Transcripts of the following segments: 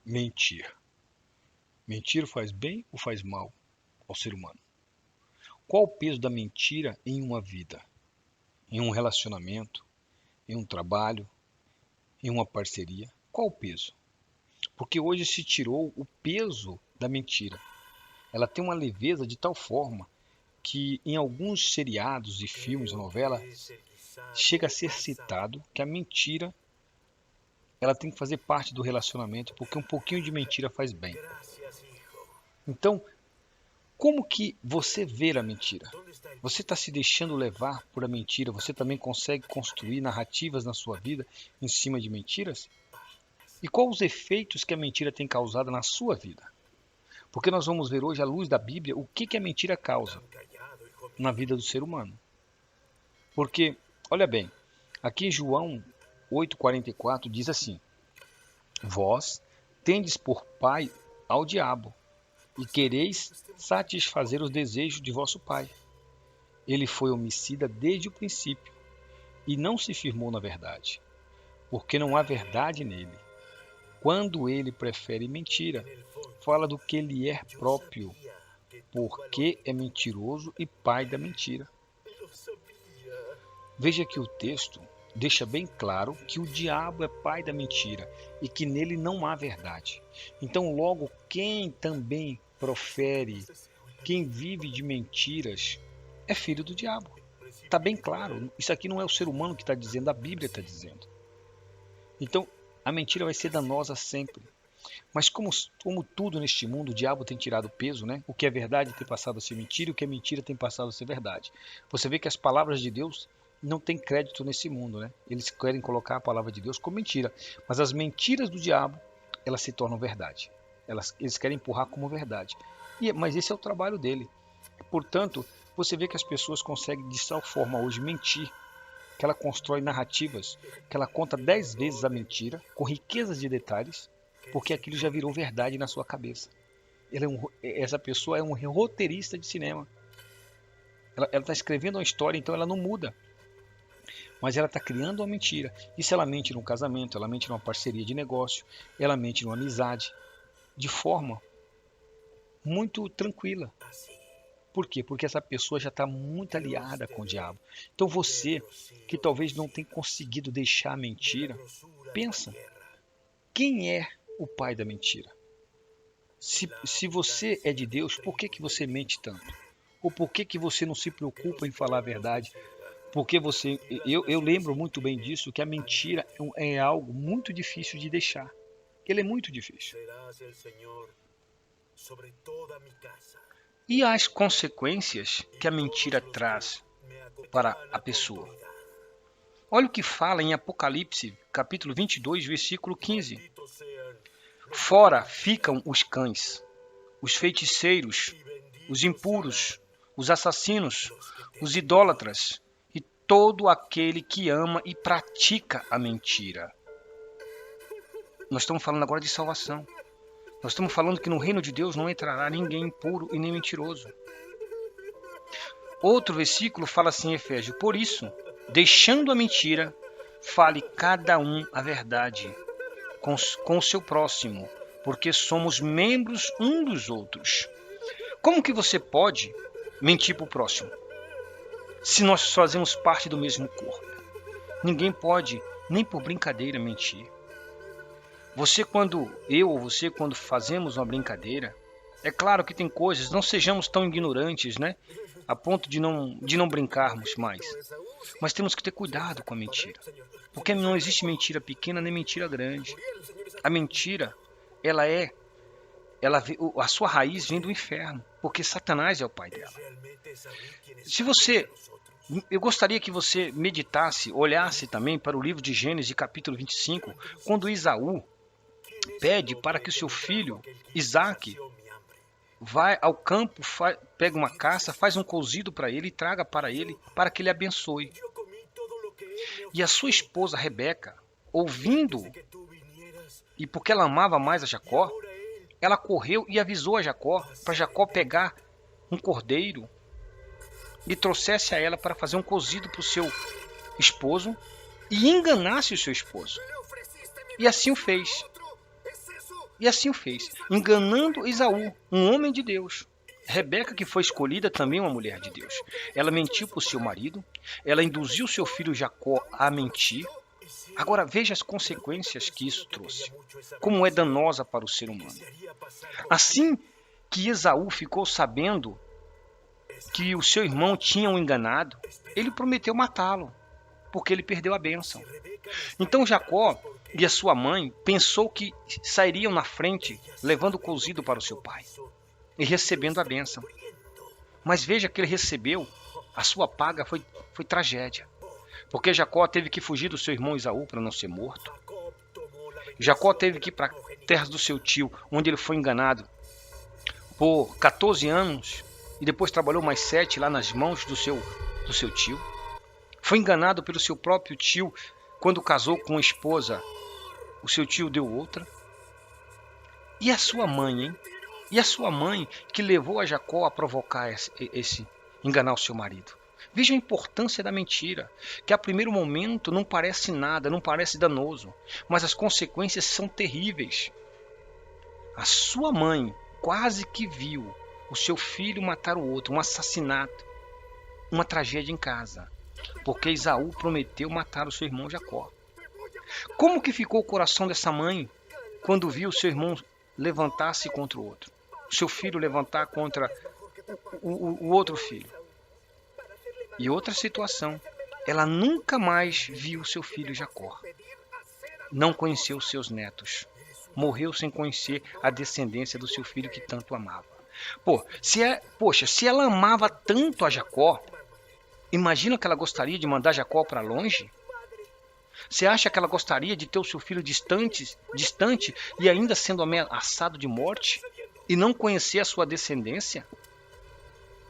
mentir. Mentir faz bem ou faz mal ao ser humano? Qual o peso da mentira em uma vida, em um relacionamento, em um trabalho, em uma parceria? Qual o peso? Porque hoje se tirou o peso da mentira. Ela tem uma leveza de tal forma que em alguns seriados e filmes, novelas, chega a ser citado que a mentira ela tem que fazer parte do relacionamento, porque um pouquinho de mentira faz bem. Então, como que você vê a mentira? Você está se deixando levar por a mentira? Você também consegue construir narrativas na sua vida em cima de mentiras? E quais os efeitos que a mentira tem causado na sua vida? Porque nós vamos ver hoje, à luz da Bíblia, o que a mentira causa na vida do ser humano. Porque, olha bem, aqui em João 8,44 diz assim: Vós tendes por pai ao diabo, e quereis satisfazer os desejos de vosso pai. Ele foi homicida desde o princípio, e não se firmou na verdade, porque não há verdade nele. Quando ele prefere mentira, fala do que lhe é próprio, porque é mentiroso e pai da mentira. Veja que o texto deixa bem claro que o diabo é pai da mentira e que nele não há verdade. Então, logo, quem também profere, quem vive de mentiras, é filho do diabo. Está bem claro. Isso aqui não é o ser humano que está dizendo, a Bíblia está dizendo. Então, a mentira vai ser danosa sempre. Mas como tudo neste mundo, o diabo tem tirado peso, né? O que é verdade tem passado a ser mentira, e o que é mentira tem passado a ser verdade. Você vê que as palavras de Deus não têm crédito nesse mundo, né? Eles querem colocar a palavra de Deus como mentira, mas as mentiras do diabo, elas se tornam verdade. Eles querem empurrar como verdade. Mas esse é o trabalho dele. Portanto, você vê que as pessoas conseguem de tal forma hoje mentir, que ela constrói narrativas, que ela conta 10 vezes a mentira, com riquezas de detalhes, porque aquilo já virou verdade na sua cabeça. Essa pessoa é um roteirista de cinema. Ela está escrevendo uma história, então ela não muda. Mas ela está criando uma mentira. E se ela mente num casamento, ela mente numa parceria de negócio, ela mente numa amizade, de forma muito tranquila. Por quê? Porque essa pessoa já está muito aliada com o diabo. Então você, que talvez não tenha conseguido deixar a mentira, pensa, quem é o pai da mentira? Se você é de Deus, por que você mente tanto? Ou por que você não se preocupa em falar a verdade? Porque eu lembro muito bem disso, que a mentira é algo muito difícil de deixar. Ele é muito difícil. E as consequências que a mentira traz para a pessoa? Olha o que fala em Apocalipse, capítulo 22, versículo 15. Fora ficam os cães, os feiticeiros, os impuros, os assassinos, os idólatras e todo aquele que ama e pratica a mentira. Nós estamos falando agora de salvação. Nós estamos falando que no reino de Deus não entrará ninguém impuro e nem mentiroso. Outro versículo fala assim em Efésios: por isso, deixando a mentira, fale cada um a verdade com o seu próximo, porque somos membros um dos outros. Como que você pode mentir para o próximo, se nós fazemos parte do mesmo corpo? Ninguém pode, nem por brincadeira, mentir. Eu ou você, quando fazemos uma brincadeira, é claro que tem coisas, não sejamos tão ignorantes, né? A ponto de não brincarmos mais. Mas temos que ter cuidado com a mentira. Porque não existe mentira pequena nem mentira grande. A mentira, a sua raiz vem do inferno, porque Satanás é o pai dela. Eu gostaria que você meditasse, olhasse também para o livro de Gênesis, capítulo 25, quando Esaú pede para que o seu filho, Isaque, vai ao campo, pega uma caça, faz um cozido para ele e traga para ele, para que ele abençoe. E a sua esposa Rebeca, ouvindo, e porque ela amava mais a Jacó, ela correu e avisou a Jacó, para Jacó pegar um cordeiro e trouxesse a ela para fazer um cozido para o seu esposo e enganasse o seu esposo. E assim o fez. E assim o fez, enganando Esaú, um homem de Deus. Rebeca, que foi escolhida também uma mulher de Deus. Ela mentiu para o seu marido, ela induziu seu filho Jacó a mentir. Agora veja as consequências que isso trouxe. Como é danosa para o ser humano. Assim que Esaú ficou sabendo que o seu irmão tinha o enganado, ele prometeu matá-lo, porque ele perdeu a bênção. Então Jacó e a sua mãe pensou que sairiam na frente, levando o cozido para o seu pai e recebendo a bênção. Mas veja que ele recebeu, a sua paga foi tragédia. Porque Jacó teve que fugir do seu irmão Esaú para não ser morto. Jacó teve que ir para a terra do seu tio, onde ele foi enganado por 14 anos e depois trabalhou mais 7 lá nas mãos do seu tio. Foi enganado pelo seu próprio tio quando casou com uma esposa. O seu tio deu outra. E a sua mãe, hein? E a sua mãe que levou a Jacó a provocar enganar o seu marido. Veja a importância da mentira, que a primeiro momento não parece nada, não parece danoso, mas as consequências são terríveis. A sua mãe quase que viu o seu filho matar o outro, um assassinato, uma tragédia em casa, porque Esaú prometeu matar o seu irmão Jacó. Como que ficou o coração dessa mãe quando viu o seu irmão levantar-se contra o outro? O seu filho levantar contra o outro filho. E outra situação, ela nunca mais viu seu filho Jacó. Não conheceu seus netos. Morreu sem conhecer a descendência do seu filho que tanto amava. Se ela amava tanto a Jacó, imagina que ela gostaria de mandar Jacó para longe? Você acha que ela gostaria de ter o seu filho distante e ainda sendo ameaçado de morte e não conhecer a sua descendência?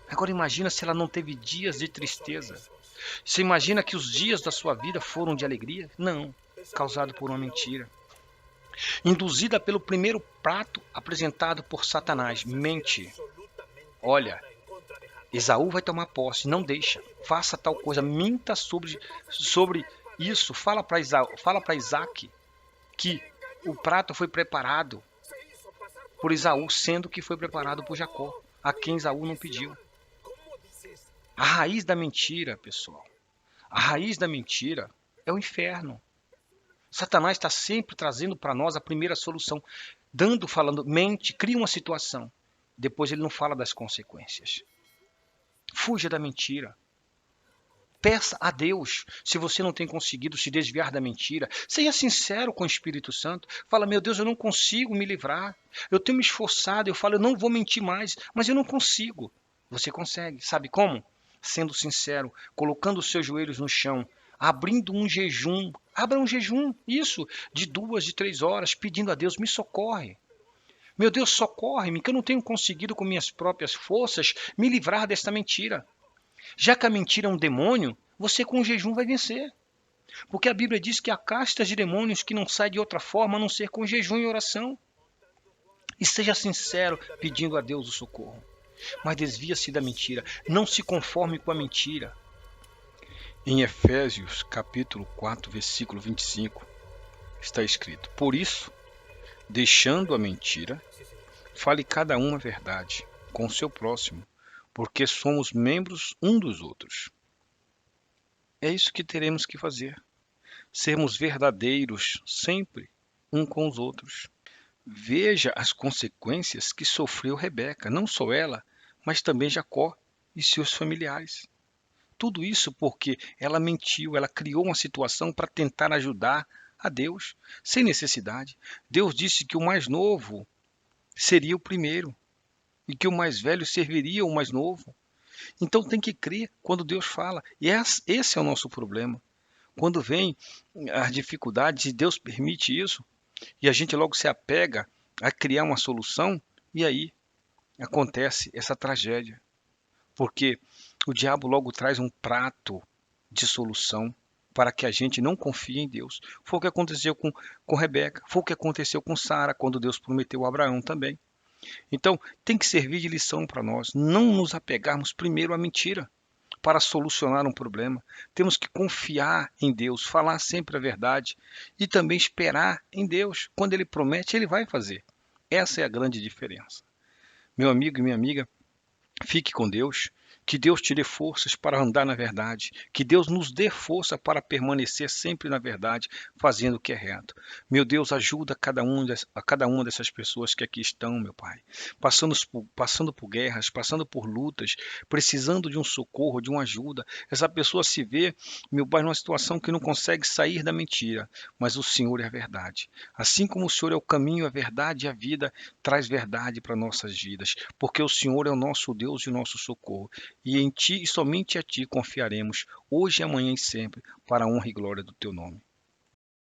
Agora imagina se ela não teve dias de tristeza. Você imagina que os dias da sua vida foram de alegria? Não, causado por uma mentira. Induzida pelo primeiro prato apresentado por Satanás. Mente. Olha, Esaú vai tomar posse, não deixa. Faça tal coisa, minta sobre isso. Fala para Isaac que o prato foi preparado por Esaú, sendo que foi preparado por Jacó, a quem Esaú não pediu. A raiz da mentira, pessoal, a raiz da mentira é o inferno. Satanás está sempre trazendo para nós a primeira solução, falando, mente, cria uma situação. Depois ele não fala das consequências. Fuja da mentira. Peça a Deus, se você não tem conseguido se desviar da mentira. Seja sincero com o Espírito Santo. Fala, meu Deus, eu não consigo me livrar. Eu tenho me esforçado, eu falo, eu não vou mentir mais, mas eu não consigo. Você consegue, sabe como? Sendo sincero, colocando os seus joelhos no chão, abrindo um jejum. Abra um jejum, isso, de 2, de 3 horas, pedindo a Deus, me socorre. Meu Deus, socorre-me, que eu não tenho conseguido com minhas próprias forças me livrar desta mentira. Já que a mentira é um demônio, você com o jejum vai vencer. Porque a Bíblia diz que há castas de demônios que não saem de outra forma a não ser com jejum e oração. E seja sincero pedindo a Deus o socorro. Mas desvia-se da mentira. Não se conforme com a mentira. Em Efésios capítulo 4, versículo 25, está escrito: por isso, deixando a mentira, fale cada um a verdade com o seu próximo, porque somos membros um dos outros. É isso que teremos que fazer. Sermos verdadeiros sempre um com os outros. Veja as consequências que sofreu Rebeca, não só ela, mas também Jacó e seus familiares. Tudo isso porque ela mentiu, ela criou uma situação para tentar ajudar a Deus, sem necessidade. Deus disse que o mais novo seria o primeiro e que o mais velho serviria o mais novo. Então tem que crer quando Deus fala. E esse é o nosso problema. Quando vem as dificuldades e Deus permite isso, e a gente logo se apega a criar uma solução, e aí acontece essa tragédia. Porque o diabo logo traz um prato de solução para que a gente não confie em Deus. Foi o que aconteceu com Rebeca, foi o que aconteceu com Sara, quando Deus prometeu a Abraão também. Então, tem que servir de lição para nós, não nos apegarmos primeiro à mentira para solucionar um problema. Temos que confiar em Deus, falar sempre a verdade e também esperar em Deus. Quando Ele promete, Ele vai fazer. Essa é a grande diferença. Meu amigo e minha amiga, fique com Deus, que Deus te dê forças para andar na verdade, que Deus nos dê força para permanecer sempre na verdade, fazendo o que é reto. Meu Deus, ajuda a cada uma dessas pessoas que aqui estão, meu Pai, passando por guerras, passando por lutas, precisando de um socorro, de uma ajuda. Essa pessoa se vê, meu Pai, numa situação que não consegue sair da mentira, mas o Senhor é a verdade. Assim como o Senhor é o caminho, a verdade e a vida, traz verdade para nossas vidas, porque o Senhor é o nosso Deus e o nosso socorro, e em Ti e somente a Ti confiaremos, hoje, amanhã e sempre, para a honra e glória do Teu nome.